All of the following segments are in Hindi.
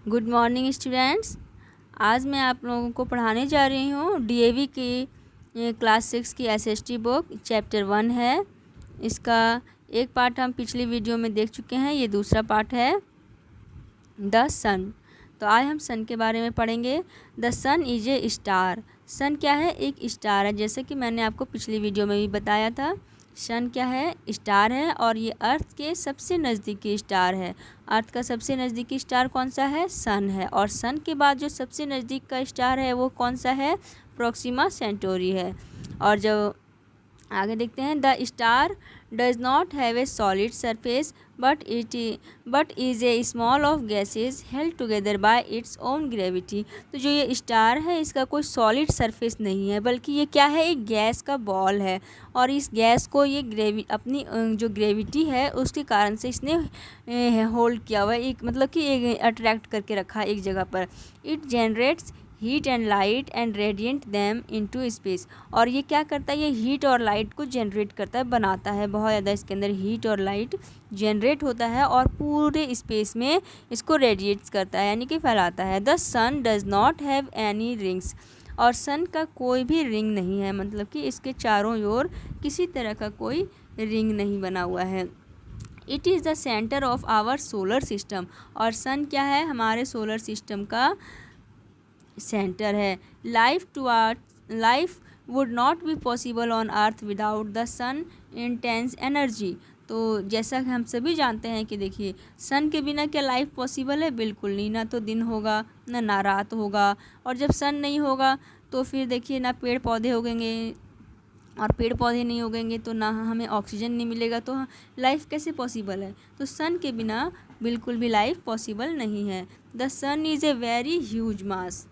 Good morning students. आज मैं आप लोगों को पढ़ाने जा रही हूँ डीएवी की क्लास 6 की एसएसटी बुक चैप्टर 1 है। इसका एक पार्ट हम पिछली वीडियो में देख चुके हैं, ये दूसरा पार्ट है द सन। तो आज हम सन के बारे में पढ़ेंगे। The sun is a star. Sun क्या है? एक स्टार है, जैसे कि मैंने आपको पिछली वीडियो में भी बताया था। सन क्या है? स्टार है और ये अर्थ के सबसे नज़दीकी स्टार है। अर्थ का सबसे नज़दीकी स्टार कौन सा है? सन है। और सन के बाद जो सबसे नज़दीक का स्टार है वो कौन सा है? प्रोक्सिमा सेंटोरी है। और जो आगे देखते हैं, the star does not have a solid surface but is a small of gases held together by its own gravity. तो जो ये स्टार है इसका कोई सॉलिड सरफेस नहीं है, बल्कि ये क्या है? एक गैस का बॉल है। और इस गैस को ये अपनी जो ग्रेविटी है उसके कारण से इसने होल्ड किया हुआ है, एक मतलब कि एक अट्रैक्ट करके रखा है एक जगह पर। It generates heat and light and radiant them into space. और ये क्या करता है? ये हीट और लाइट को जनरेट करता है, बनाता है। बहुत ज़्यादा इसके अंदर हीट और लाइट जनरेट होता है और पूरे स्पेस में इसको रेडिएट्स करता है, यानी कि फैलाता है। The sun does not have any rings. और सन का कोई भी रिंग नहीं है, मतलब कि इसके चारों ओर किसी तरह का कोई रिंग नहीं बना हुआ है। It is the centre of our solar system. और सन क्या है? हमारे सोलर सिस्टम का सेंटर है। Life would not be possible on earth without the sun intense energy. तो जैसा कि हम सभी जानते हैं कि देखिए, सन के बिना क्या लाइफ पॉसिबल है? बिल्कुल नहीं। ना तो दिन होगा ना रात होगा। और जब सन नहीं होगा तो फिर देखिए ना पेड़ पौधे उगेंगे, और पेड़ पौधे नहीं उगेंगे तो ना हमें ऑक्सीजन नहीं मिलेगा। तो लाइफ कैसे पॉसिबल है? तो सन के बिना बिल्कुल भी लाइफ पॉसिबल नहीं है। The sun is a very huge mass.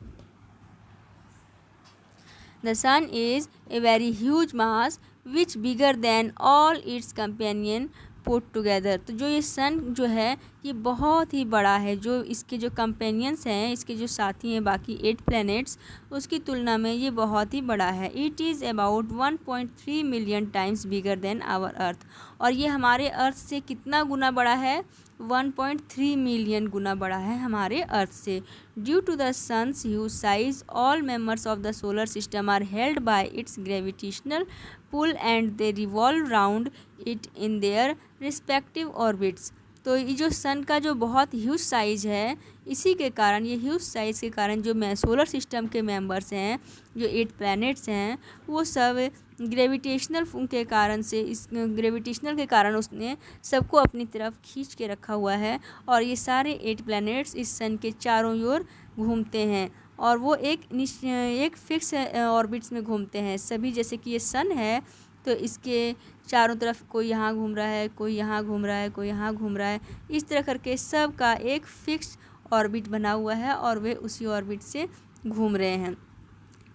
The sun is a very huge mass which bigger than all its companion put together। तो जो ये सन जो है ये बहुत ही बड़ा है। जो इसके जो कंपेनियंस हैं, इसके जो साथी हैं बाकी 8 प्लैनेट्स, उसकी तुलना में ये बहुत ही बड़ा है। It is about 1.3 million times bigger than our earth. और ये हमारे अर्थ से कितना गुना बड़ा है? 1.3 मिलियन गुना बड़ा है हमारे अर्थ से। Due to the sun's huge size all members of the solar system are held by its gravitational pull and they revolve round it in their respective orbits. तो ये जो सन का जो बहुत ह्यूज साइज़ है, इसी के कारण, ये ह्यूज साइज़ के कारण जो सोलर सिस्टम के मेंबर्स हैं, जो 8 प्लैनेट्स हैं, वो सब ग्रेविटेशनल के कारण से, इस ग्रेविटेशनल के कारण उसने सबको अपनी तरफ खींच के रखा हुआ है। और ये सारे 8 प्लैनेट्स इस सन के चारों ओर घूमते हैं और वो एक फिक्स ऑर्बिट्स में घूमते हैं सभी। जैसे कि ये सन है तो इसके चारों तरफ कोई यहाँ घूम रहा है, कोई यहाँ घूम रहा है, कोई यहाँ घूम रहा है। इस तरह करके सब का एक फिक्स ऑर्बिट बना हुआ है और वे उसी ऑर्बिट से घूम रहे हैं।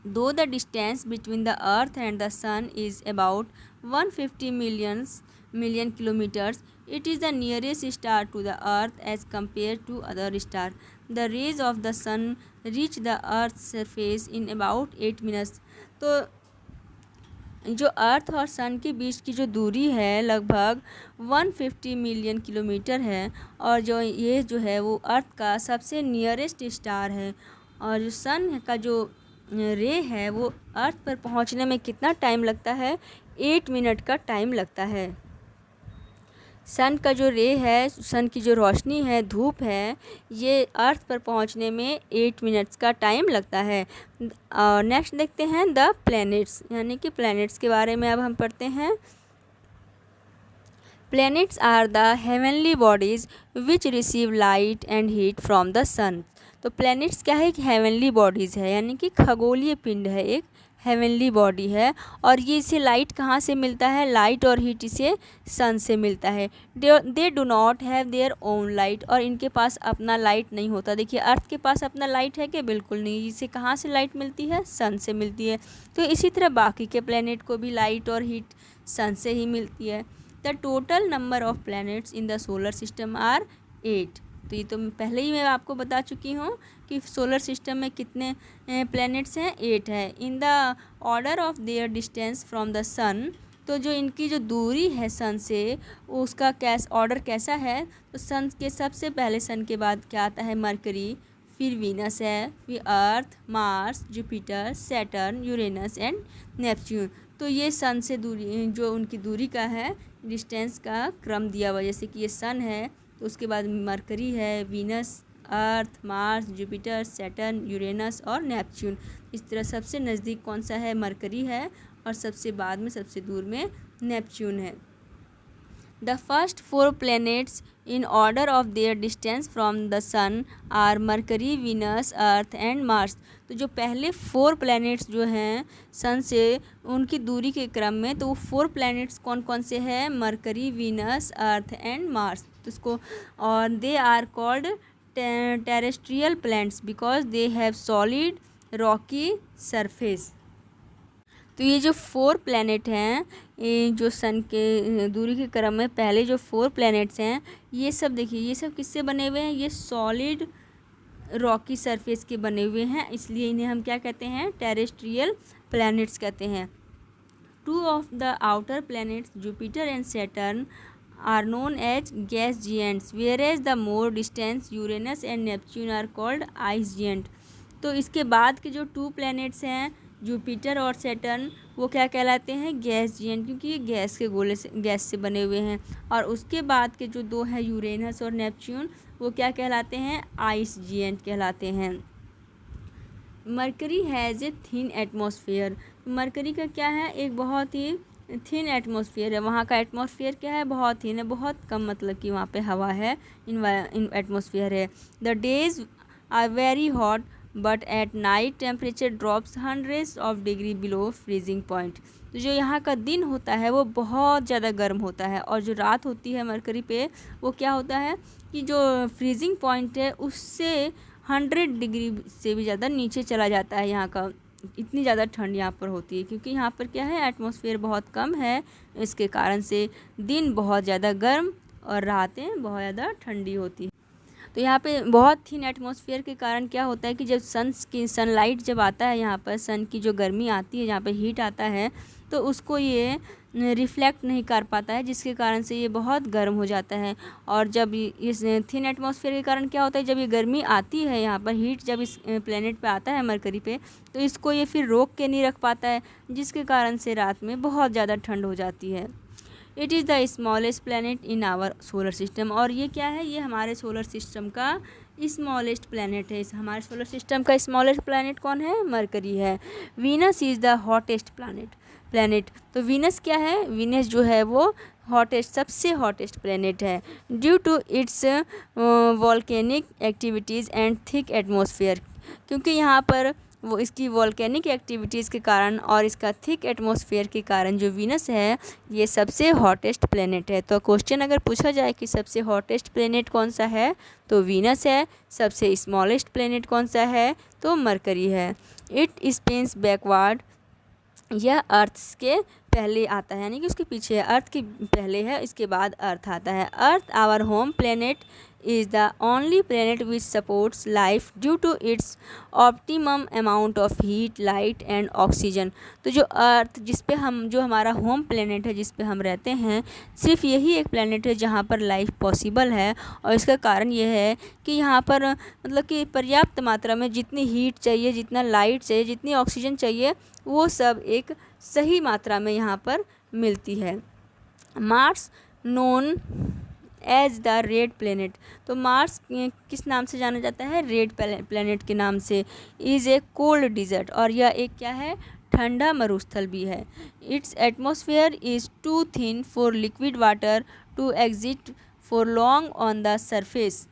Though the distance between the Earth and the Sun is about 150 million kilometers, it is the nearest star to the Earth as compared to other stars. The rays of the Sun reach the Earth's surface in about 8 minutes. तो जो अर्थ और सन के बीच की जो दूरी है लगभग 150 मिलियन किलोमीटर है। और जो ये जो है वो अर्थ का सबसे नियरेस्ट स्टार है। और जो सन का जो रे है वो अर्थ पर पहुंचने में कितना टाइम लगता है? 8 मिनट का टाइम लगता है। सन का जो रे है, सन की जो रोशनी है, धूप है, ये अर्थ पर पहुंचने में 8 मिनट्स का टाइम लगता है। नेक्स्ट देखते हैं द प्लैनेट्स, यानी कि प्लैनेट्स के बारे में अब हम पढ़ते हैं। Planets are the heavenly bodies which receive light and heat from the sun. तो प्लैनेट्स क्या है? एक हेवनली बॉडीज़ है, यानी कि खगोलीय पिंड है, एक हेवनली बॉडी है। और ये इसे लाइट कहाँ से मिलता है? लाइट और हीट इसे सन से मिलता है। They do not have their own light. और इनके पास अपना लाइट नहीं होता। देखिए, अर्थ के पास अपना लाइट है क्या? बिल्कुल नहीं। इसे कहाँ से लाइट मिलती है? सन से मिलती है। तो इसी तरह बाकी के प्लैनेट को भी लाइट और हीट सन से ही मिलती है। The total number of planets in the solar system are 8। तो ये तो पहले ही मैं आपको बता चुकी हूँ कि सोलर सिस्टम में कितने प्लैनेट्स हैं? 8 है। In the order of their distance from the sun. तो जो इनकी जो दूरी है सन से, उसका ऑर्डर कैसा है, तो सन के सबसे पहले सन के बाद क्या आता है, मरकरी, फिर वीनस है, फिर Earth, Mars, Jupiter, Saturn, Uranus and Neptune. तो ये सन से दूरी, जो उनकी दूरी का है, डिस्टेंस का क्रम दिया हुआ, जैसे कि ये सन है तो उसके बाद मरकरी है, वीनस, अर्थ, मार्स, जुपिटर, सैटर्न, यूरेनस और नेपच्यून। इस तरह सबसे नज़दीक कौन सा है, मरकरी है, और सबसे बाद में सबसे दूर में नेपच्यून है। The first four planets in order of their distance from the sun are Mercury, Venus, Earth and Mars। तो जो पहले 4 प्लैनेट्स जो हैं सन से उनकी दूरी के क्रम में, तो वो 4 प्लैनेट्स कौन कौन से हैं, Mercury, Venus, Earth and Mars. तो इसको, और they are called terrestrial planets because they have solid rocky surface. तो ये जो 4 प्लैनेट हैं, ये जो सन के दूरी के क्रम में पहले जो 4 प्लैनेट्स हैं, ये सब देखिए, ये सब किससे बने हुए हैं, ये सॉलिड रॉकी सरफेस के बने हुए हैं, इसलिए इन्हें हम क्या कहते हैं, टेरेस्ट्रियल प्लैनेट्स कहते हैं। 2 of the outer planets Jupiter and Saturn are known as gas giants, whereas the more distance Uranus and Neptune are called ice giant. तो इसके बाद के जो 2 प्लैनेट्स हैं जुपिटर और सैटर्न, वो क्या कहलाते हैं, गैस जिएंट, क्योंकि ये गैस के गोले से, गैस से बने हुए हैं। और उसके बाद के जो 2 हैं यूरेनस और नेपच्यून, वो क्या कहलाते हैं, आइस जिएंट कहलाते हैं। Mercury has a thin atmosphere. Mercury का क्या है, एक बहुत ही थिन एटमॉस्फेयर है, वहाँ का एटमॉस्फेयर क्या है, बहुत थिन है, बहुत कम, मतलब कि वहाँ पे हवा है, इन एटमॉस्फेयर है। The days are very hot but at night temperature drops hundreds of degree below freezing point. तो जो यहाँ का दिन होता है वो बहुत ज़्यादा गर्म होता है, और जो रात होती है मरकरी पे, वो क्या होता है कि जो फ्रीजिंग पॉइंट है उससे 100 डिग्री से भी ज़्यादा नीचे चला जाता है यहाँ का। इतनी ज़्यादा ठंड यहाँ पर होती है, क्योंकि यहाँ पर क्या है, एटमॉस्फेयर बहुत कम है, इसके कारण से दिन बहुत ज़्यादा गर्म और रातें बहुत ज़्यादा ठंडी होती है। तो यहाँ पे बहुत थिन एटमॉस्फेयर के कारण क्या होता है कि जब सनलाइट जब आता है, यहाँ पर सन की जो गर्मी आती है, यहाँ पे हीट आता है, तो उसको ये रिफ्लेक्ट नहीं कर पाता है, जिसके कारण से ये बहुत गर्म हो जाता है। और जब इस थिन एटमॉस्फेयर के कारण क्या होता है, जब ये गर्मी आती है, यहाँ पर हीट जब इस प्लेनेट पे आता है मरकरी पे, तो इसको ये फिर रोक के नहीं रख पाता है, जिसके कारण से रात में बहुत ज़्यादा ठंड हो जाती है। It is the smallest planet in our solar system. और ये क्या है, ये हमारे सोलर सिस्टम का स्मॉलेस्ट प्लैनेट है। इस हमारे सोलर सिस्टम का स्मॉलेस्ट प्लैनेट कौन है, मरकरी है। Venus is the hottest planet. तो वीनस क्या है, वीनस जो है वो हॉटेस्ट, सबसे हॉटेस्ट प्लैनेट है, due to its volcanic activities and thick atmosphere. क्योंकि यहाँ पर वो इसकी वॉल्केनिक एक्टिविटीज़ के कारण और इसका थिक एटमॉस्फेयर के कारण जो वीनस है ये सबसे हॉटेस्ट प्लेनेट है। तो क्वेश्चन अगर पूछा जाए कि सबसे हॉटेस्ट प्लेनेट कौन सा है, तो वीनस है। सबसे स्मॉलेस्ट प्लेनेट कौन सा है, तो मरकरी है। इट स्पिन्स बैकवर्ड, यह अर्थ के पहले आता है, यानी कि उसके पीछे है, अर्थ के पहले है, इसके बाद अर्थ आता है। Earth our home planet is the only planet which supports life due to its optimum amount of heat, light and oxygen। तो जो अर्थ, जिस पे हम, जो हमारा होम प्लेनेट है, जिस पे हम रहते हैं, सिर्फ यही एक प्लेनेट है जहाँ पर लाइफ पॉसिबल है। और इसका कारण ये है कि यहाँ पर मतलब कि पर्याप्त मात्रा में जितनी हीट चाहिए, जितना लाइट चाहिए, जितनी ऑक्सीजन चाहिए, वो सब एक सही मात्रा में यहाँ पर मिलती है। Mars known as the red planet. तो मार्स किस नाम से जाना जाता है, रेड प्लेनेट के नाम से। इज़ ए कोल्ड डिजर्ट, और यह एक क्या है, ठंडा मरुस्थल भी है। Its atmosphere is too thin for liquid water to exit for long on the surface.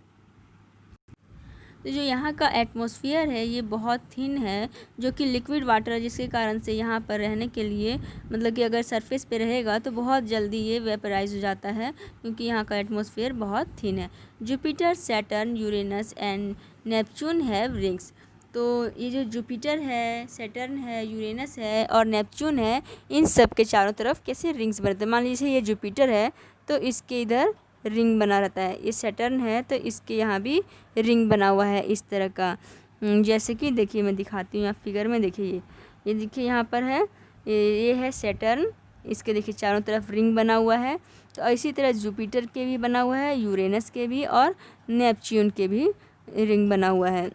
तो जो यहाँ का एटमॉस्फेयर है ये बहुत थिन है, जो कि लिक्विड वाटर है, जिसके कारण से यहाँ पर रहने के लिए, मतलब कि अगर सरफेस पे रहेगा तो बहुत जल्दी ये वेपराइज हो जाता है, क्योंकि यहाँ का एटमॉस्फेयर बहुत थिन है। Jupiter, Saturn, Uranus and Neptune have rings. तो ये जो जुपिटर है, सैटर्न है, यूरेनस है और नेपच्यून है, इन सब के चारों तरफ कैसे रिंग्स बनते हैं। मान लीजिए ये जुपिटर है तो इसके इधर रिंग बना रहता है, ये सैटर्न है तो इसके यहाँ भी रिंग बना हुआ है इस तरह का। जैसे कि देखिए मैं दिखाती हूँ, यहाँ फिगर में देखिए, ये देखिए यहाँ पर है, ये है सैटर्न इसके देखिए चारों तरफ रिंग बना हुआ है। तो इसी तरह जुपिटर के भी बना हुआ है, यूरेनस के भी और नेपच्यून के भी रिंग बना हुआ है।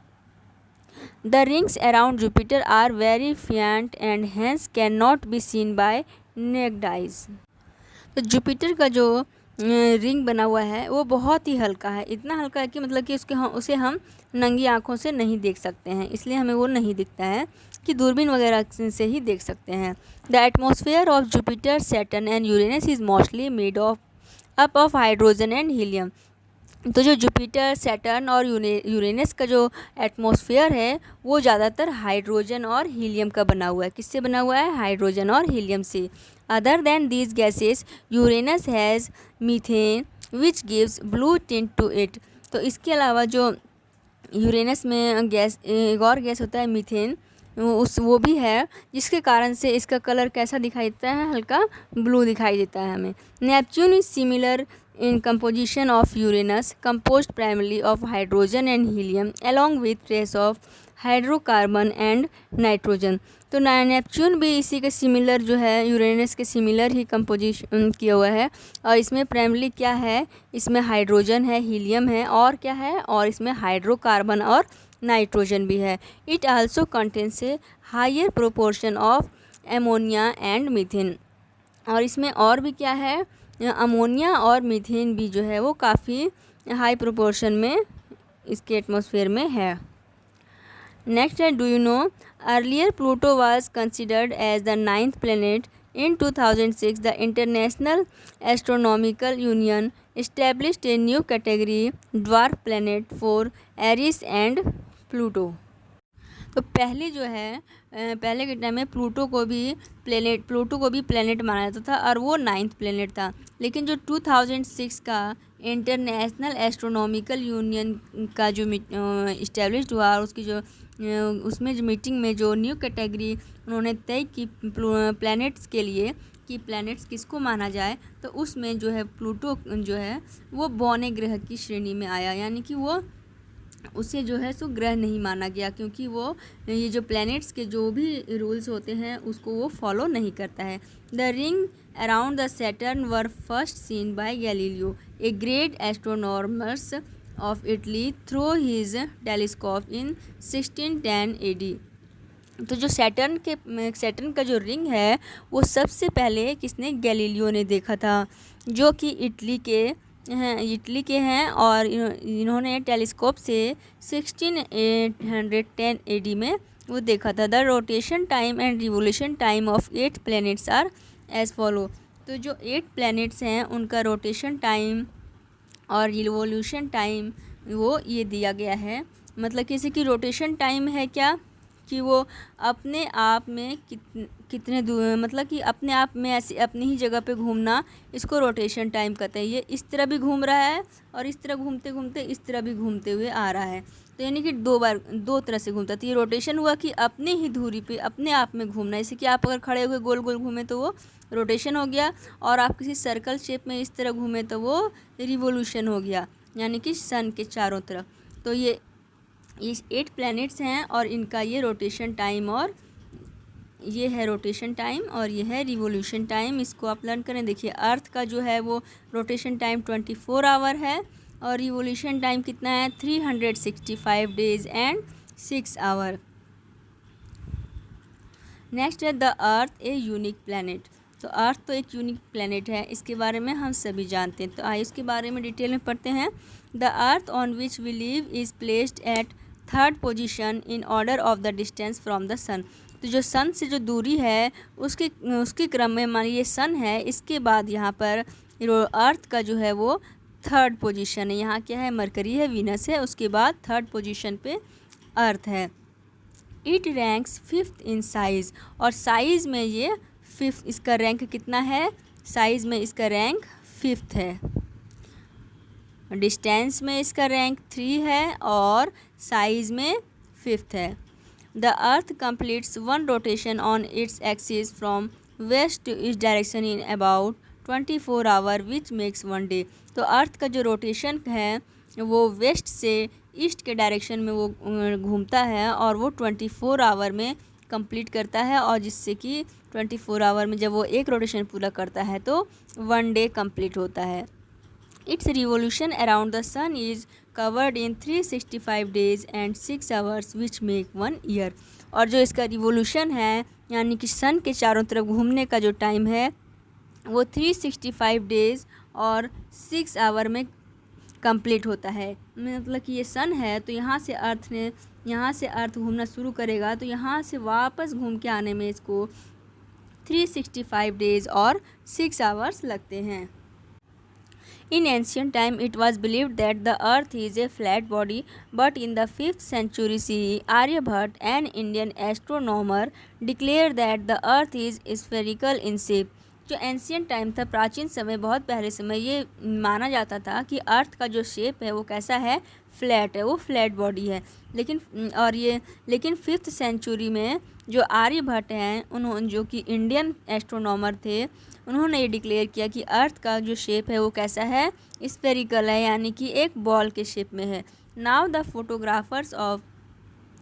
The rings around Jupiter are very faint and hence can not be seen by naked eyes. तो जुपिटर का जो रिंग बना हुआ है वो बहुत ही हल्का है, इतना हल्का है कि मतलब कि उसे हम नंगी आँखों से नहीं देख सकते हैं, इसलिए हमें वो नहीं दिखता है कि दूरबीन वगैरह से ही देख सकते हैं। The atmosphere of Jupiter, Saturn and Uranus is mostly made of hydrogen and helium. तो जो जुपिटर, सैटर्न और यूरेनस का जो एटमॉस्फेयर है वो ज़्यादातर हाइड्रोजन और हीलियम का बना हुआ है। किससे बना हुआ है? हाइड्रोजन और हीलियम से। Other than these gases Uranus has methane which gives blue tint to it. तो इसके अलावा जो यूरेनस में गैस, एक और गैस होता है मीथेन, वो भी है, जिसके कारण से इसका कलर कैसा दिखाई देता है? हल्का ब्लू दिखाई देता है हमें। Neptune is similar in composition of Uranus, composed primarily of hydrogen and helium along with trace of hydrocarbon and nitrogen. तो नेपच्यून भी इसी के सिमिलर जो है, यूरेनस के सिमिलर ही कंपोजिशन किया हुआ है। और इसमें प्राइमरी क्या है? इसमें हाइड्रोजन है, हीलियम है और क्या है? और इसमें हाइड्रोकार्बन और नाइट्रोजन भी है। It also contains a higher proportion of ammonia and methane. और इसमें और भी क्या है? अमोनिया और मीथेन भी जो है वो काफ़ी हाई प्रोपोर्शन में इसके एटमॉस्फेयर में है। नेक्स्ट है, do you know earlier Pluto was considered as the 9th planet. In 2006 the International Astronomical Union established a new category dwarf planet for Eris and Pluto. तो पहले जो है, पहले के टाइम में प्लूटो को भी प्लेनेट माना जाता था और वो 9th प्लेनेट था। लेकिन जो 2006 का इंटरनेशनल एस्ट्रोनॉमिकल यूनियन का जो इस्टेब्लिश्ड हुआ, और उसकी जो उसमें जो मीटिंग में जो न्यू कैटेगरी उन्होंने तय की प्लैनेट्स के लिए कि प्लैनेट्स किसको माना जाए, तो उसमें जो है प्लूटो जो है वो बौने ग्रह की श्रेणी में आया, यानी कि वो उसे जो है सो ग्रह नहीं माना गया, क्योंकि वो ये जो प्लैनेट्स के जो भी रूल्स होते हैं उसको वो फॉलो नहीं करता है। The ring around the Saturn were first seen by Galileo, a great astronomers of Italy, through his telescope in 1610 AD। तो जो सैटर्न का जो रिंग है वो सबसे पहले किसने? गैलीलियो ने देखा था, जो कि इटली के हैं और इन्होंने टेलीस्कोप से 1610 AD में वो देखा था। The rotation time and revolution time of 8 planets are as follow. तो जो 8 प्लैनेट्स हैं उनका रोटेशन टाइम और रिवोल्यूशन टाइम वो ये दिया गया है। मतलब किसी की रोटेशन टाइम है क्या कि वो अपने आप में कितने दूर, मतलब कि अपने आप में ऐसे अपनी ही जगह पे घूमना, इसको रोटेशन टाइम कहते हैं। ये इस तरह भी घूम रहा है और इस तरह घूमते घूमते इस तरह भी घूमते हुए आ रहा है, तो यानी कि दो तरह से घूमता। तो ये रोटेशन हुआ कि अपने ही धुरी पे अपने आप में घूमना। जैसे कि आप अगर खड़े हुए गोल गोल घूमें तो वो रोटेशन हो गया, और आप किसी सर्कल शेप में इस तरह घूमें तो वो रिवोल्यूशन हो गया, यानी कि सन के चारों तरफ। तो ये 8 प्लैनेट्स हैं और इनका ये रोटेशन टाइम, और ये है रोटेशन टाइम और ये है रिवोल्यूशन टाइम। इसको आप लर्न करें। देखिए अर्थ का जो है वो रोटेशन टाइम 24 आवर है और रिवोल्यूशन टाइम कितना है? 365 डेज एंड 6 आवर। नेक्स्ट है, the earth a unique planet. तो अर्थ तो एक यूनिक प्लैनेट है, इसके बारे में हम सभी जानते हैं। तो आइए इसके बारे में डिटेल में पढ़ते हैं। The Earth on which we live is placed at 3rd position in order of the distance from the sun. तो जो सन से जो दूरी है उसके क्रम में, मानिए ये सन है, इसके बाद यहाँ पर अर्थ का जो है वो 3rd पोजीशन है। यहाँ क्या है? मरकरी है, वीनस है, उसके बाद 3rd पोजीशन पे अर्थ है। It ranks 5th in size, और साइज़ में ये 5th, इसका रैंक कितना है? साइज़ में इसका रैंक 5th है। डिस्टेंस में इसका रैंक 3 है और साइज़ में 5th है। The earth completes 1 rotation on its axis from west to east direction in about 24 hour which makes 1 day. तो अर्थ का जो रोटेशन है वो वेस्ट से ईस्ट के डायरेक्शन में वो घूमता है और वो 24 आवर में कंप्लीट करता है, और जिससे कि 24 आवर में जब वो एक रोटेशन पूरा करता है तो 1 डे कंप्लीट होता है। Its revolution around the sun is covered in 365 days and 6 hours which make 1 year. और जो इसका रिवोल्यूशन है यानी कि सन के चारों तरफ घूमने का जो टाइम है वो 365 डेज़ और 6 आवर में कंप्लीट होता है। मतलब कि ये सन है तो यहाँ से अर्थ घूमना शुरू करेगा तो यहाँ से वापस घूम के आने में इसको 365 डेज़ और 6 आवर्स लगते हैं। In ancient time, it was believed that the earth is a flat body, but in the 5th century CE, Aryabhatta, an Indian astronomer, declared that the earth is spherical in shape. जो एंशियंट टाइम था, प्राचीन समय, बहुत पहले समय, ये माना जाता था कि अर्थ का जो शेप है वो कैसा है, फ्लैट है, वो फ्लैट बॉडी है। लेकिन 5th सेंचुरी में जो आर्यभट्ट हैं, उन्होंने, जो कि इंडियन एस्ट्रोनॉमर थे, उन्होंने ये डिक्लेयर किया कि अर्थ का जो शेप है वो कैसा है, स्फेरिकल है, यानी कि एक बॉल के शेप में है। Now the photographers of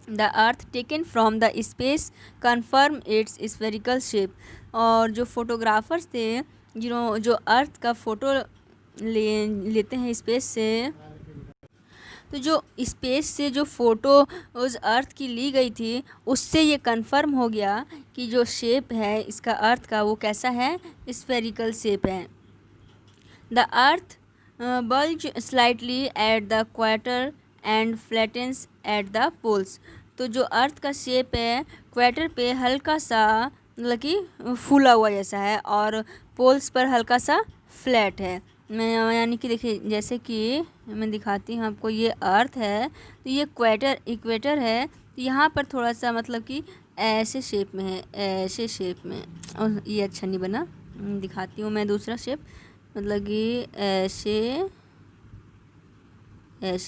the earth taken from the space confirm it's spherical shape. और जो फोटोग्राफर्स थे जो अर्थ का फ़ोटो लेते हैं स्पेस से, तो जो स्पेस से जो फ़ोटो उस अर्थ की ली गई थी उससे ये कंफर्म हो गया कि जो शेप है इसका अर्थ का वो कैसा है, स्फेरिकल शेप है। The Earth bulge slightly at the equator and flattens at the poles. तो जो अर्थ का शेप है क्वार्टर पे हल्का सा मतलब कि फूला हुआ जैसा है और पोल्स पर हल्का सा फ्लैट है। मैं यानी कि देखिए, जैसे कि मैं दिखाती हूँ आपको, ये अर्थ है तो ये इक्वेटर है, तो यहाँ पर थोड़ा सा मतलब कि ऐसे शेप में है, ऐसे शेप में। और ये अच्छा नहीं बना, दिखाती हूँ मैं दूसरा शेप, मतलब कि ऐसे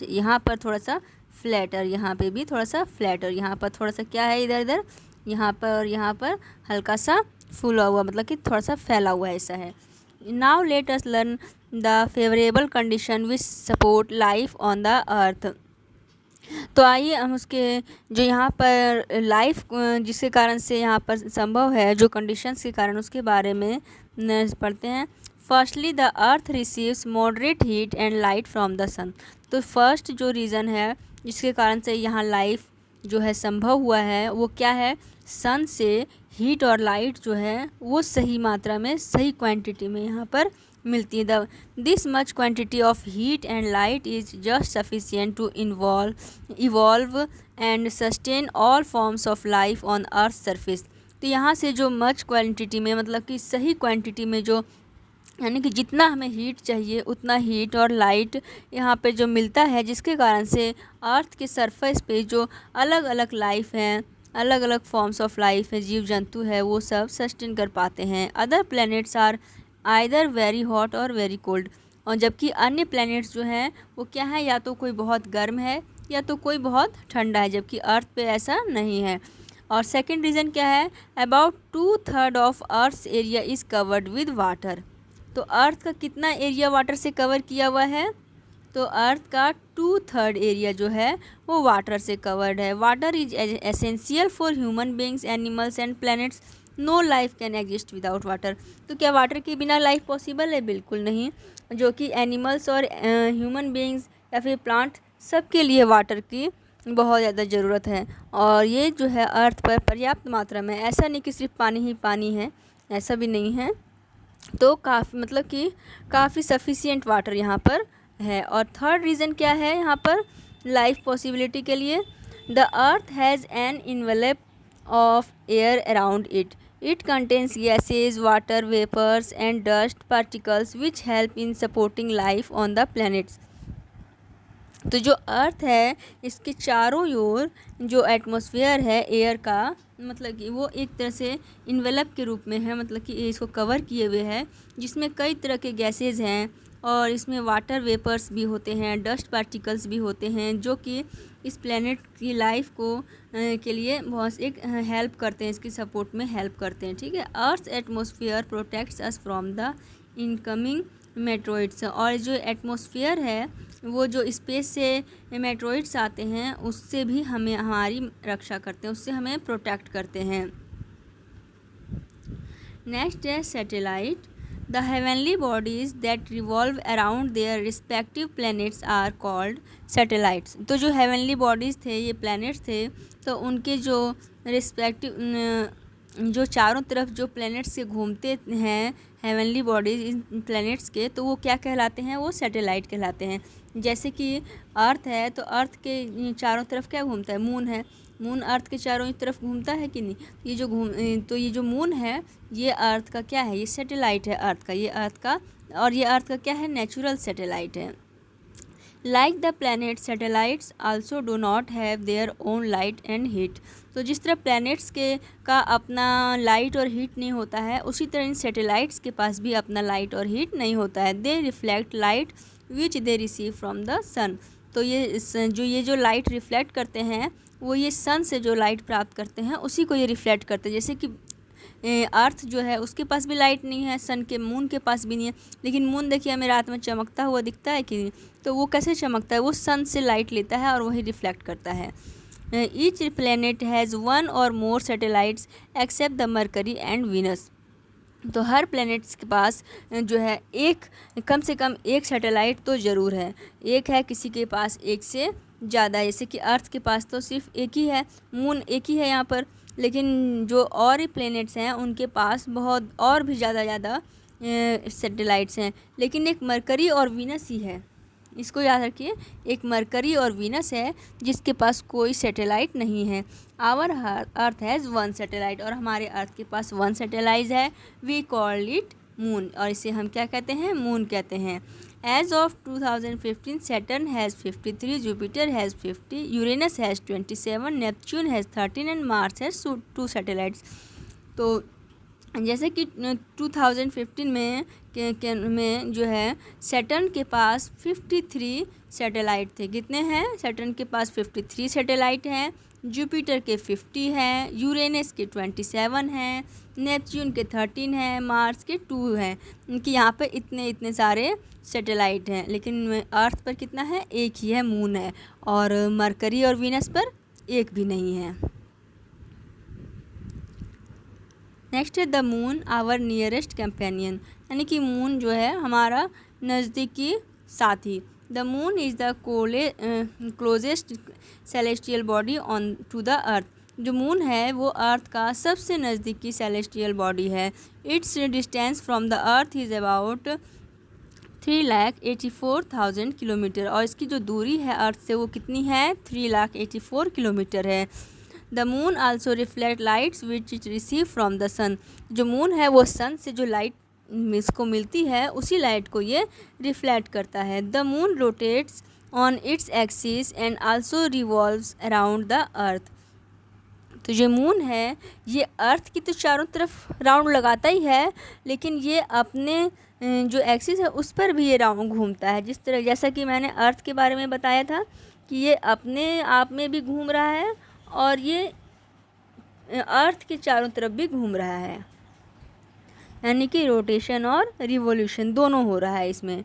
यहाँ पर थोड़ा सा फ्लैटर, यहाँ पे भी थोड़ा सा फ्लैटर, यहाँ पर थोड़ा सा क्या है, इधर इधर यहाँ पर हल्का सा फूला हुआ, मतलब कि थोड़ा सा फैला हुआ ऐसा है। Now let us learn the favourable condition which support life on the earth. तो आइए हम उसके जो यहाँ पर लाइफ जिसके कारण से यहाँ पर संभव है, जो कंडीशंस के कारण, उसके बारे में पढ़ते हैं। Firstly the Earth receives moderate heat and light from the sun. तो फर्स्ट जो रीज़न है जिसके कारण से यहाँ लाइफ जो है संभव हुआ है वो क्या है, सन से हीट और लाइट जो है वो सही मात्रा में, सही क्वांटिटी में यहाँ पर मिलती है। This much quantity of heat and light is just sufficient to evolve and sustain all forms of life on earth surface. तो यहाँ से जो मच क्वांटिटी में, मतलब कि सही क्वांटिटी में, जो यानी कि जितना हमें हीट चाहिए उतना हीट और लाइट यहाँ पे जो मिलता है, जिसके कारण से अर्थ के सरफेस पे जो अलग अलग लाइफ हैं, अलग अलग फॉर्म्स ऑफ लाइफ है, जीव जंतु है, वो सब सस्टेन कर पाते हैं। Other planets are either very hot or very cold. और जबकि अन्य प्लैनेट्स जो हैं वो क्या है, या तो कोई बहुत गर्म है या तो कोई बहुत ठंडा है, जबकि अर्थ पे ऐसा नहीं है। और सेकंड रीज़न क्या है, about 2/3 of earth area is covered with water. तो अर्थ का कितना एरिया वाटर से कवर किया हुआ है, तो अर्थ का 2/3 एरिया जो है वो वाटर से कवर्ड है। Water is essential for human beings, animals and planets. No life can exist without water. तो क्या वाटर के बिना लाइफ पॉसिबल है? बिल्कुल नहीं। जो कि एनिमल्स और ह्यूमन बींग्स या फिर प्लांट, सबके लिए वाटर की बहुत ज़्यादा ज़रूरत है। और ये जो है अर्थ पर पर्याप्त मात्रा में, ऐसा नहीं कि सिर्फ पानी ही पानी है, ऐसा भी नहीं है। तो काफ़ी, मतलब कि काफ़ी सफिशिएंट वाटर यहाँ पर है। और थर्ड रीज़न क्या है यहाँ पर लाइफ पॉसिबिलिटी के लिए, the earth has an envelope of air around it. It contains gases, water vapours and dust particles which help in supporting life on the planets. तो जो अर्थ है इसके चारों ओर जो एटमॉस्फेयर है एयर का, मतलब कि वो एक तरह से इन्वेलप के रूप में है, मतलब कि इसको कवर किए हुए है, जिसमें कई तरह के गैसेज हैं और इसमें वाटर वेपर्स भी होते हैं, डस्ट पार्टिकल्स भी होते हैं, जो कि इस प्लेनेट की लाइफ को के लिए बहुत एक हेल्प करते हैं, इसकी सपोर्ट में हेल्प करते हैं। ठीक है, Earth atmosphere protects us from the incoming meteoroids. और जो एटमॉस्फेयर है वो जो स्पेस से मेट्रोइड्स आते हैं उससे भी हमें हमारी रक्षा करते हैं, उससे हमें प्रोटेक्ट करते हैं। नेक्स्ट है satellite. The heavenly bodies that revolve around their respective planets are called satellites. तो जो हेवनली बॉडीज़ थे, ये प्लैनेट्स थे, तो उनके जो रिस्पेक्टिव जो चारों तरफ जो प्लैनेट्स से घूमते हैं हेवनली बॉडीज इन प्लैनेट्स के, तो वो क्या कहलाते हैं? वो सैटेलाइट कहलाते हैं। जैसे कि अर्थ है, तो अर्थ के चारों तरफ क्या घूमता है? मून है। मून अर्थ के चारों तरफ घूमता है कि नहीं? ये जो मून है, ये अर्थ का क्या है? ये सैटेलाइट है अर्थ का। ये अर्थ का, और ये अर्थ का क्या है? नेचुरल सैटेलाइट है। Like the planet, satellites also do not have their own light and heat. तो जिस तरह प्लैनेट्स के का अपना लाइट और हीट नहीं होता है, उसी तरह इन सैटेलाइट्स के पास भी अपना लाइट और हीट नहीं होता है। They reflect light which they receive from the sun. तो ये जो लाइट रिफ्लेक्ट करते हैं, वो ये सन से जो लाइट प्राप्त करते हैं उसी को ये रिफ्लेक्ट करते हैं। जैसे कि अर्थ जो है उसके पास भी लाइट नहीं है, सन के मून के पास भी नहीं है, लेकिन मून देखिए हमें रात में चमकता हुआ दिखता है कि नहीं? तो वो कैसे चमकता है? वो सन से लाइट लेता है और वही रिफ्लेक्ट करता है। Each planet has one or more satellites except the Mercury and Venus. तो हर प्लैनेट्स के पास जो है एक, कम से कम एक सैटेलाइट तो ज़रूर है। एक है, किसी के पास एक से ज़्यादा। जैसे कि अर्थ के पास तो सिर्फ एक ही है, मून एक ही है यहाँ पर, लेकिन जो और प्लैनेट्स हैं उनके पास बहुत और भी ज़्यादा सैटेलाइट्स हैं। लेकिन एक मरकरी और वीनस ही है, इसको याद रखिए। एक मरकरी और वीनस है जिसके पास कोई सैटेलाइट नहीं है। Our earth has one satellite, और हमारे अर्थ के पास वन सैटेलाइट है। वी कॉल इट मून, और इसे हम क्या कहते हैं? मून कहते हैं। As of 2015 Saturn has 53, Jupiter has 50, Uranus has 27, Neptune has 13 and Mars has 2 satellites. तो जैसे कि 2015 में जो है सैटर्न के पास 53 सैटेलाइट थे। कितने हैं? सैटर्न के पास 53 सैटेलाइट हैं, जुपिटर के 50 हैं, यूरेनस के 27 हैं, नेपच्यून के 13 हैं, मार्स के 2 हैं। इनकी यहाँ पे इतने सारे सैटेलाइट हैं। लेकिन अर्थ पर कितना है? एक ही है, मून है। और मरकरी और वीनस पर एक भी नहीं है। नेक्स्ट है the moon our nearest companion, यानी कि मून जो है हमारा नज़दीकी साथी। The moon is the closest celestial body on to the earth. जो मून है वो अर्थ का सबसे नज़दीकी सेलेस्टियल बॉडी है। Its distance from the earth is about 3,84,000 kilometre, और इसकी जो दूरी है अर्थ से वो कितनी है? 3,84,000 किलोमीटर है। The moon also reflect lights which it receive from the sun. जो मून है वो सन से जो लाइट इसको मिलती है उसी लाइट को ये रिफ्लेक्ट करता है। The moon rotates on its axis and also revolves around the earth. तो जो मून है ये अर्थ की तो चारों तरफ राउंड लगाता ही है, लेकिन ये अपने जो एक्सिस है उस पर भी ये राउंड घूमता है। जिस तरह, जैसा कि मैंने अर्थ के बारे में बताया था कि ये अपने आप में भी घूम रहा है और ये अर्थ के चारों तरफ भी घूम रहा है, यानी कि रोटेशन और रिवॉल्यूशन दोनों हो रहा है इसमें।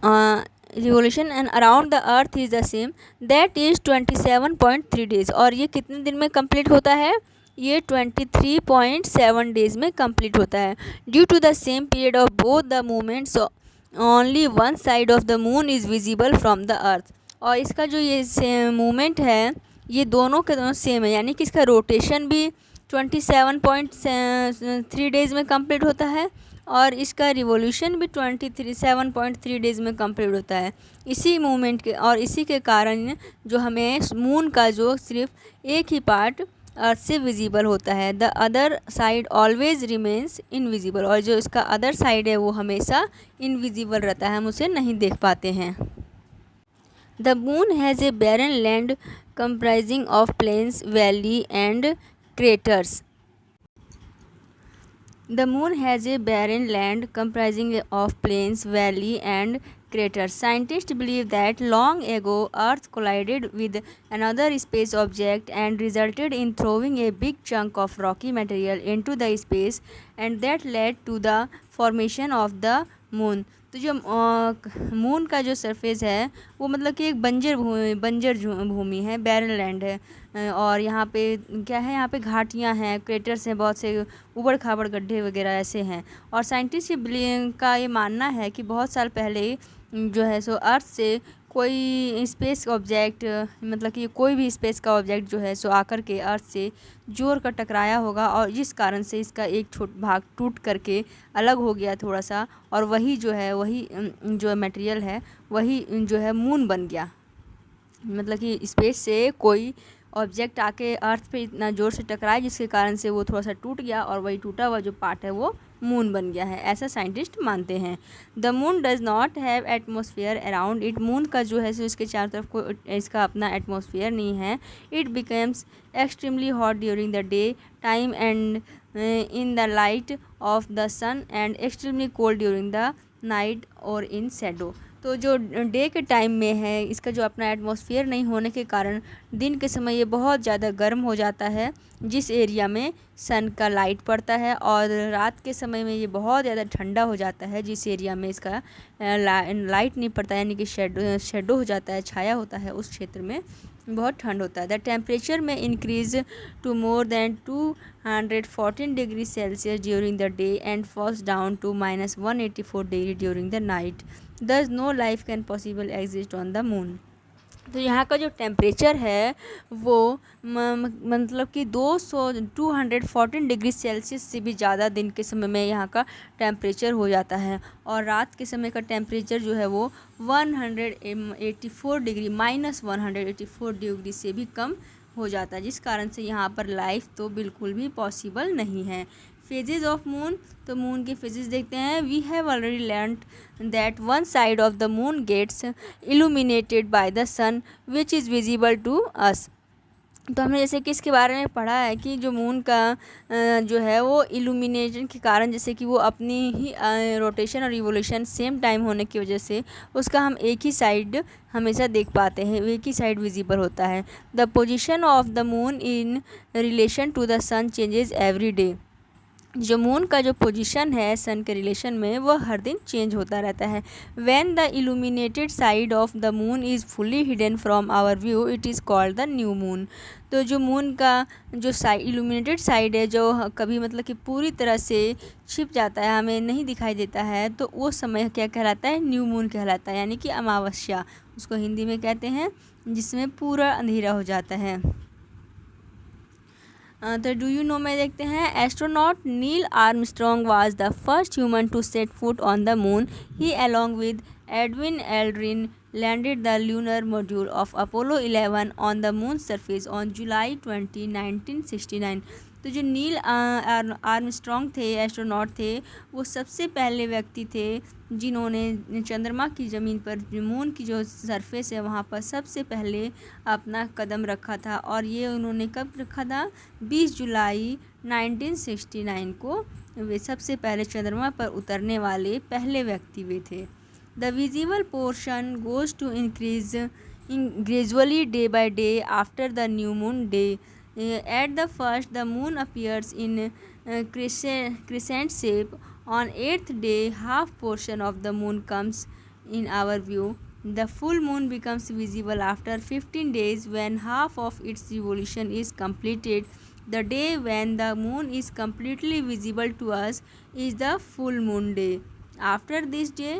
Revolution and around the earth is the same, that is 27.3 days. और ये कितने दिन में कंप्लीट होता है? ये 23.7 डेज़ में कंप्लीट होता है। Due to the same period of both the movements, only one side of the moon is visible from the earth. और इसका जो ये मूवमेंट है ये दोनों के दोनों सेम है, यानी कि इसका रोटेशन भी 27.3 डेज़ में कंप्लीट होता है और इसका रिवॉल्यूशन भी 7.3 डेज़ में कंप्लीट होता है। इसी मूवमेंट के और इसी के कारण जो हमें मून का जो सिर्फ एक ही पार्ट अर्थ से विजिबल होता है, the other side always remains invisible. और जो इसका अदर साइड है वो हमेशा इनविजिबल रहता है, हम उसे नहीं देख पाते हैं। The moon has a barren land comprising of plains, valley and craters. The moon has a barren land comprising of plains, valley and craters. Scientists believe that long ago Earth collided with another space object and resulted in throwing a big chunk of rocky material into the space, and that led to the formation of the moon. तो तो जो मून का जो सरफेस है वो मतलब कि एक बंजर भूमि है, बैरन लैंड है। और यहाँ पे क्या है, यहाँ पे घाटियाँ हैं, क्रेटर्स हैं, बहुत से उबड़ खाबड़ गड्ढे वगैरह ऐसे हैं। और साइंटिस्ट का ये मानना है कि बहुत साल पहले जो है सो अर्थ से कोई स्पेस ऑब्जेक्ट, मतलब कि कोई भी स्पेस का ऑब्जेक्ट जो है सो आकर के अर्थ से जोर कर टकराया होगा, और जिस कारण से इसका एक भाग टूट करके अलग हो गया थोड़ा सा, और वही जो है वही जो मटेरियल है वही जो है मून बन गया। मतलब कि स्पेस से कोई ऑब्जेक्ट आके अर्थ पे इतना ज़ोर से टकराया जिसके कारण से वो थोड़ा सा टूट गया, और वही टूटा हुआ जो पार्ट है वो मून बन गया है, ऐसा साइंटिस्ट मानते हैं। The moon does not have atmosphere around it. Moon का जो है सो इसके चारों तरफ कोई इसका अपना एटमॉस्फेयर नहीं है। It becomes extremely hot during the day time and in the light of the sun, and extremely cold during the night or in shadow. तो जो डे के टाइम में है, इसका जो अपना एटमॉस्फेयर नहीं होने के कारण दिन के समय ये बहुत ज़्यादा गर्म हो जाता है जिस एरिया में सन का लाइट पड़ता है, और रात के समय में ये बहुत ज़्यादा ठंडा हो जाता है जिस एरिया में इसका लाइट नहीं पड़ता, यानी कि शेडो हो जाता है, छाया होता है, उस क्षेत्र में बहुत ठंड होता है। द टेम्परेचर में increase to more than 214 degree Celsius during the day and falls down to -184 degree during the night. Thus no life can possible exist on the moon। तो यहाँ का जो टेम्परेचर है वो मतलब कि 214 डिग्री सेल्सियस से भी ज़्यादा दिन के समय में यहाँ का टेम्परेचर हो जाता है, और रात के समय का टेम्परेचर जो है वो 184 डिग्री -184 डिग्री से भी कम हो जाता है, जिस कारण से यहाँ पर लाइफ तो बिल्कुल भी पॉसिबल नहीं है। फेजेस ऑफ मून, तो मून के फेजेस देखते हैं। We have already learned that one side of the moon gets illuminated by the sun which is visible to us. तो हमने जैसे कि इसके बारे में पढ़ा है कि जो मून का जो है वो इल्यूमिनेशन के कारण, जैसे कि वो अपनी ही रोटेशन और रिवोल्यूशन सेम टाइम होने की वजह से उसका हम एक ही साइड हमेशा देख पाते हैं, एक ही साइड विजिबल होता है। The position of the moon in relation to the sun changes every day. जो मून का जो पोजीशन है सन के रिलेशन में वो हर दिन चेंज होता रहता है। When the illuminated side of the moon is fully hidden from our view it is called the new moon. तो जो मून का जो इल्यूमिनेटेड साइड है, जो कभी मतलब कि पूरी तरह से छिप जाता है, हमें नहीं दिखाई देता है, तो वो समय क्या कहलाता है, न्यू मून कहलाता है, यानी कि अमावस्या उसको हिंदी में कहते हैं, जिसमें पूरा अंधेरा हो जाता है। तो डू यू नो में देखते हैं। Astronaut Neil Armstrong was the first human to set foot on the moon. He along with Edwin Aldrin landed the lunar module of Apollo 11 on the moon's surface on July 20, 1969। तो जो नील आर्मस्ट्रॉन्ग थे, एस्ट्रोनॉट थे, वो सबसे पहले व्यक्ति थे जिन्होंने चंद्रमा की ज़मीन पर मून की जो सरफेस है वहाँ पर सबसे पहले अपना कदम रखा था। और ये उन्होंने कब रखा था, 20 जुलाई 1969 को वे सबसे पहले चंद्रमा पर उतरने वाले पहले व्यक्ति वे थे। The visible portion goes to increase gradually day by day after the new moon day। At the first, the moon appears in crescent shape. On 8th day, half portion of the moon comes in our view. The full moon becomes visible after 15 days when half of its revolution is completed। The day when the moon is completely visible to us is the full moon day। After this day,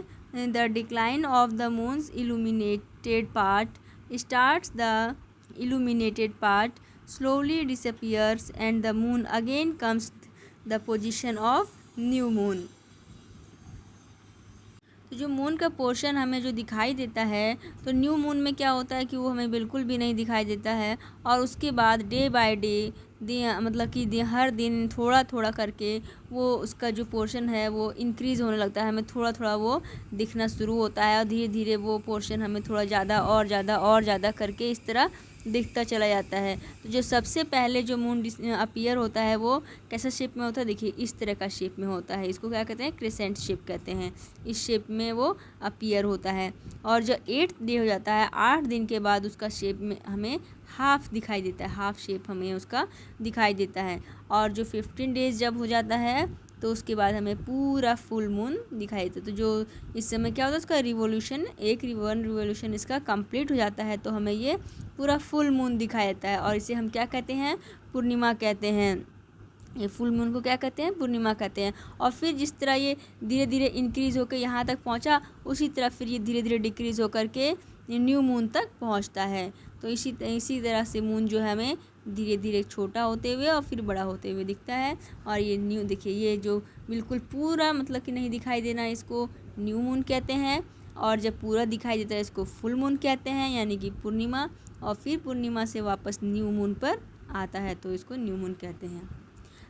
the decline of the moon's illuminated part starts। The illuminated part slowly disappears and the moon again comes the position of new moon। तो जो मून का पोर्शन हमें जो दिखाई देता है, तो न्यू मून में क्या होता है कि वो हमें बिल्कुल भी नहीं दिखाई देता है, और उसके बाद डे बाय डे मतलब कि हर दिन थोड़ा थोड़ा करके वो उसका जो पोर्शन है वो इंक्रीज़ होने लगता है, हमें थोड़ा थोड़ा वो दिखना शुरू होता है, और धीरे धीरे वो पोर्शन हमें थोड़ा ज़्यादा और ज़्यादा और ज़्यादा करके इस तरह दिखता चला जाता है। तो जो सबसे पहले जो मून अपीयर होता है वो कैसा शेप में होता है, देखिए इस तरह का शेप में होता है, इसको क्या कहते हैं, क्रिसेंट शेप कहते हैं। इस शेप में वो अपीयर होता है, और जो 8th डे हो जाता है, 8 दिन के बाद उसका शेप में हमें हाफ दिखाई देता है, हाफ शेप हमें उसका दिखाई देता है। और जो 15 डेज़ जब हो जाता है तो उसके बाद हमें पूरा फुल मून दिखाई देता है। तो जो इस समय क्या होता है, उसका रिवोल्यूशन, एक वन रिवोल्यूशन इसका कंप्लीट हो जाता है तो हमें ये पूरा फुल मून दिखाई देता है, और इसे हम क्या कहते हैं, पूर्णिमा कहते हैं। ये फुल मून को क्या कहते हैं, पूर्णिमा कहते हैं। और फिर जिस तरह ये धीरे धीरे इंक्रीज़ होकर यहाँ तक पहुँचा, उसी तरह फिर ये धीरे धीरे डिक्रीज़ होकर के न्यू मून तक पहुँचता है। तो इसी तरह से मून जो है हमें धीरे धीरे छोटा होते हुए और फिर बड़ा होते हुए दिखता है। और ये न्यू, देखिए ये जो बिल्कुल पूरा मतलब कि नहीं दिखाई देना, इसको न्यू मून कहते हैं। और जब पूरा दिखाई देता है इसको फुल मून कहते हैं, यानी कि पूर्णिमा। और फिर पूर्णिमा से वापस न्यू मून पर आता है तो इसको न्यू मून कहते हैं।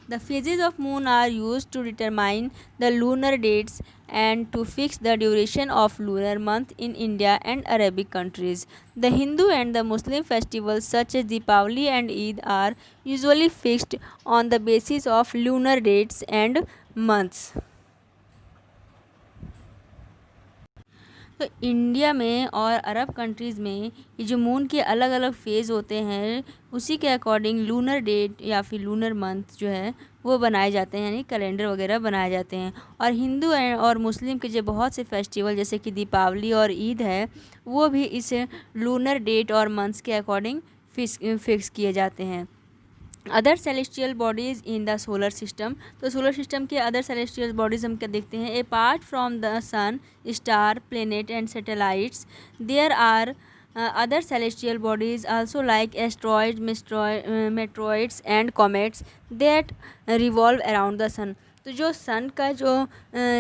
The phases of moon are used to determine the lunar dates and to fix the duration of lunar month in India and Arabic countries. The Hindu and the Muslim festivals such as Deepavali and Eid are usually fixed on the basis of lunar dates and months. तो इंडिया में और अरब कंट्रीज़ में ये जो मून के अलग अलग फेज़ होते हैं, उसी के अकॉर्डिंग लूनर डेट या फिर लूनर मंथ जो है वो बनाए जाते हैं, यानी कैलेंडर वगैरह बनाए जाते हैं। और हिंदू और मुस्लिम के जो बहुत से फेस्टिवल जैसे कि दीपावली और ईद है, वो भी इस लूनर डेट और मंथ्स के अकॉर्डिंग फिक्स किए जाते हैं। Other celestial bodies in the solar system, तो सोलर सिस्टम के अदर सेलेस्टियल बॉडीज़ हम क्या देखते हैं, apart from the sun, star, planet and satellites, there are other celestial bodies also like asteroids, meteoroids and comets that revolve around the sun. तो जो सन का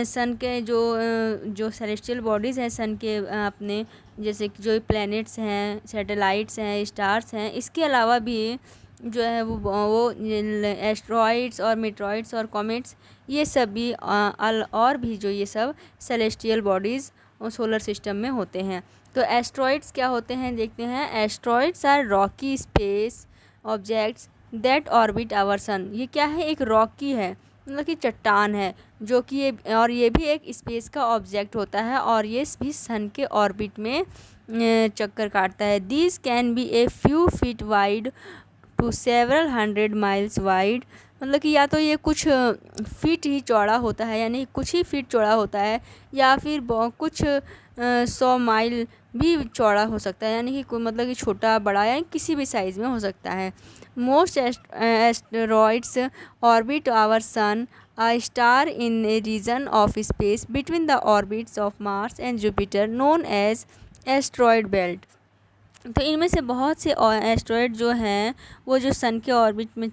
सन के जो सेलेस्टियल बॉडीज़ हैं सन के अपने, जैसे कि जो प्लैनेट्स हैं, सैटेलाइट्स हैं, स्टार्स हैं, इसके अलावा भी जो है वो एस्ट्रॉइड्स और मेट्रॉइड्स और कॉमेट्स, ये सब भी और भी जो ये सब सेलेस्टियल बॉडीज़ सोलर सिस्टम में होते हैं। तो एस्ट्रॉइड्स क्या होते हैं देखते हैं। Asteroids are rocky space objects that orbit our sun. ये क्या है, एक रॉकी है, मतलब कि चट्टान है, जो कि ये भी एक स्पेस का ऑब्जेक्ट होता है और ये भी सन के ऑर्बिट में चक्कर काटता है। This can be a few feet wide to several 100 miles wide. मतलब कि या तो ये कुछ फीट ही चौड़ा होता है, यानी कुछ ही फीट चौड़ा होता है, या फिर कुछ 100 माइल भी चौड़ा हो सकता है, यानी कि कोई मतलब कि छोटा बड़ा या किसी भी साइज़ में हो सकता है। Most asteroids orbit our sun, a star in a region of space between the orbits of Mars and Jupiter known as asteroid belt. तो इनमें से बहुत से एस्ट्रॉयड जो हैं वो जो सन के ऑर्बिट में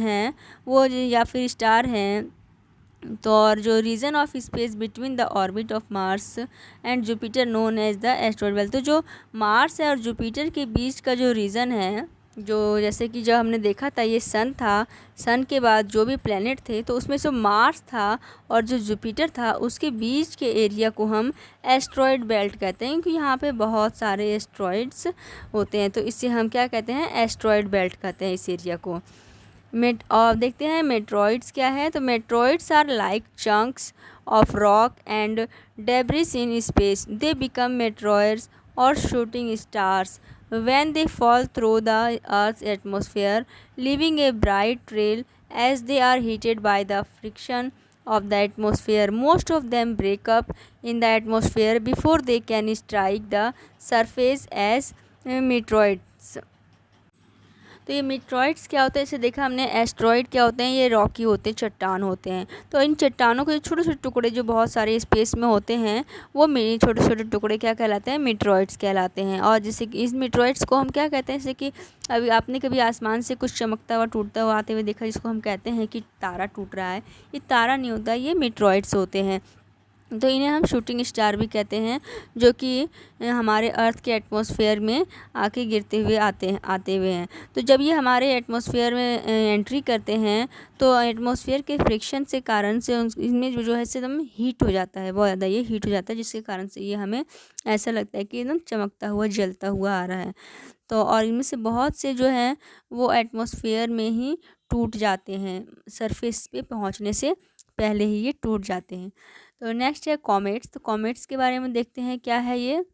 हैं वो या फिर स्टार हैं। तो और जो region of space between the orbit of Mars and Jupiter known as the asteroid belt. तो जो मार्स है और जुपिटर के बीच का जो रीजन है, जो जैसे कि जब हमने देखा था ये सन था, सन के बाद जो भी प्लेनेट थे तो उसमें से मार्स था और जो जुपिटर था उसके बीच के एरिया को हम एस्ट्रॉयड बेल्ट कहते हैं, क्योंकि यहाँ पे बहुत सारे एस्ट्रॉयड्स होते हैं, तो इससे हम क्या कहते हैं, एस्ट्रॉयड बेल्ट कहते हैं इस एरिया को। और देखते हैं मेट्रॉइड्स क्या है। तो meteoroids are like chunks of rock and debris in space, they become meteoroids or shooting stars when they fall through the Earth's atmosphere, leaving a bright trail as they are heated by the friction of the atmosphere. Most of them break up in the atmosphere before they can strike the surface as meteoroids. तो ये मेट्रॉइड्स क्या होते हैं, इसे देखा हमने। एस्ट्रॉइड क्या होते हैं, ये रॉकी होते हैं, चट्टान होते हैं। तो इन चट्टानों के छोटे छोटे टुकड़े जो बहुत सारे स्पेस में होते हैं वो छोटे छोटे टुकड़े क्या कहलाते हैं, मेट्रॉइड्स कहलाते हैं। और जैसे कि इस मेट्रॉइड्स को हम क्या कहते हैं, जैसे कि अभी आपने कभी आसमान से कुछ चमकता हुआ टूटता हुआ आते हुए देखा, जिसको हम कहते हैं कि तारा टूट रहा है, ये तारा नहीं होता, ये मेट्रॉइड्स होते हैं। तो इन्हें हम शूटिंग स्टार भी कहते हैं, जो कि हमारे अर्थ के एटमॉस्फेयर में आके गिरते हुए आते हुए हैं। तो जब ये हमारे एटमॉस्फेयर में एंट्री करते हैं तो एटमॉस्फेयर के फ्रिक्शन से कारण से इनमें जो है एकदम हीट हो जाता है, बहुत ज़्यादा ये हीट हो जाता है, जिसके कारण से ये हमें ऐसा लगता है कि एकदम चमकता हुआ जलता हुआ आ रहा है। तो और इनमें से बहुत से जो हैं वो एटमॉस्फेयर में ही टूट जाते हैं, सरफेस पे पहुंचने से पहले ही ये टूट जाते हैं। तो नेक्स्ट है कॉमेट्स। तो कॉमेट्स के बारे में देखते हैं क्या है ये।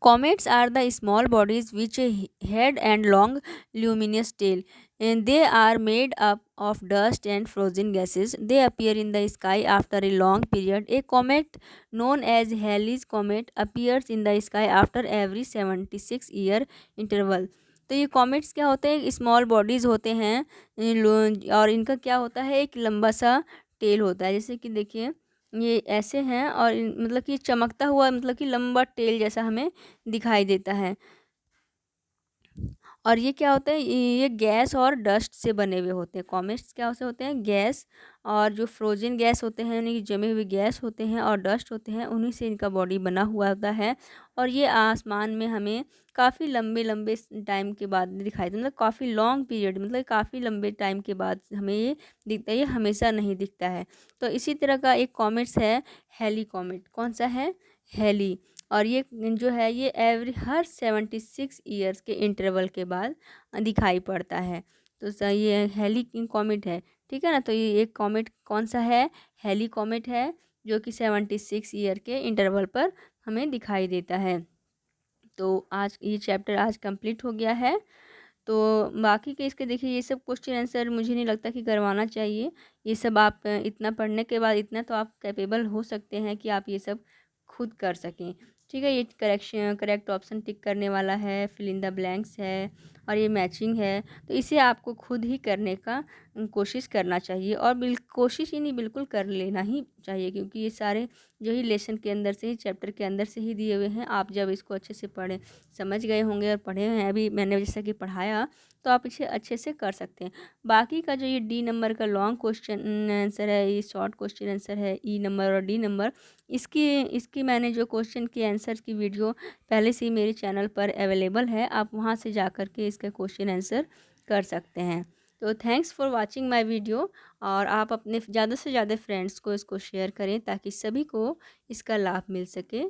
Comets are the small bodies which head and long luminous tail, and they are made up of dust and frozen gases. They appear in the sky after a long period. A comet known as Halley's comet appears in the sky after every 76 year interval. तो ये कॉमेट्स क्या होते हैं, स्मॉल बॉडीज़ होते हैं और इनका क्या होता है, एक लंबा सा टेल होता है। जैसे कि देखिए ये ऐसे हैं और मतलब कि चमकता हुआ, मतलब कि लंबा टेल जैसा हमें दिखाई देता है। और ये क्या होता है, ये गैस और डस्ट से बने हुए होते हैं। कॉमेट्स क्या से होते हैं, गैस और जो फ्रोजन गैस होते हैं यानी कि जमे हुए गैस होते हैं और डस्ट होते हैं, उन्हीं से इनका बॉडी बना हुआ होता है। और ये आसमान में हमें काफ़ी लंबे लंबे टाइम के बाद दिखाई देता है, मतलब काफ़ी लॉन्ग पीरियड, मतलब काफ़ी लंबे टाइम के बाद हमें ये दिखता है, ये हमेशा नहीं दिखता है। तो इसी तरह का एक कॉमेट्स है हेली कॉमेट। कौन सा है, हेली। और ये जो है ये हर 76 ईयर्स के इंटरवल के बाद दिखाई पड़ता है। तो ये हेली कॉमेट है, ठीक है ना। तो ये एक कॉमेट कौन सा है, हेली कॉमेट है, जो कि 76 ईयर के इंटरवल पर हमें दिखाई देता है। तो आज ये चैप्टर आज कंप्लीट हो गया है। तो बाकी के इसके देखिए ये सब क्वेश्चन आंसर मुझे नहीं लगता कि करवाना चाहिए। ये सब आप इतना पढ़ने के बाद इतना तो आप कैपेबल हो सकते हैं कि आप ये सब खुद कर सकें, ठीक है। ये करेक्ट ऑप्शन टिक करने वाला है, फिल इन द ब्लैंक्स है और ये मैचिंग है। तो इसे आपको खुद ही करने का कोशिश करना चाहिए और कोशिश ही नहीं, बिल्कुल कर लेना ही चाहिए, क्योंकि ये सारे जो ही लेसन के अंदर से ही, चैप्टर के अंदर से ही दिए हुए हैं। आप जब इसको अच्छे से पढ़ें, समझ गए होंगे और पढ़े हैं अभी मैंने जैसा कि पढ़ाया, तो आप इसे अच्छे से कर सकते हैं। बाकी का जो ये डी नंबर का लॉन्ग क्वेश्चन आंसर है, ये शॉर्ट क्वेश्चन आंसर है, ई नंबर और डी नंबर, इसकी मैंने जो क्वेश्चन की आंसर की वीडियो पहले से ही मेरे चैनल पर अवेलेबल है, आप वहाँ से जा कर के इसका क्वेश्चन आंसर कर सकते हैं। तो thanks for watching my video. और आप अपने ज़्यादा से ज़्यादा फ्रेंड्स को इसको शेयर करें ताकि सभी को इसका लाभ मिल सके।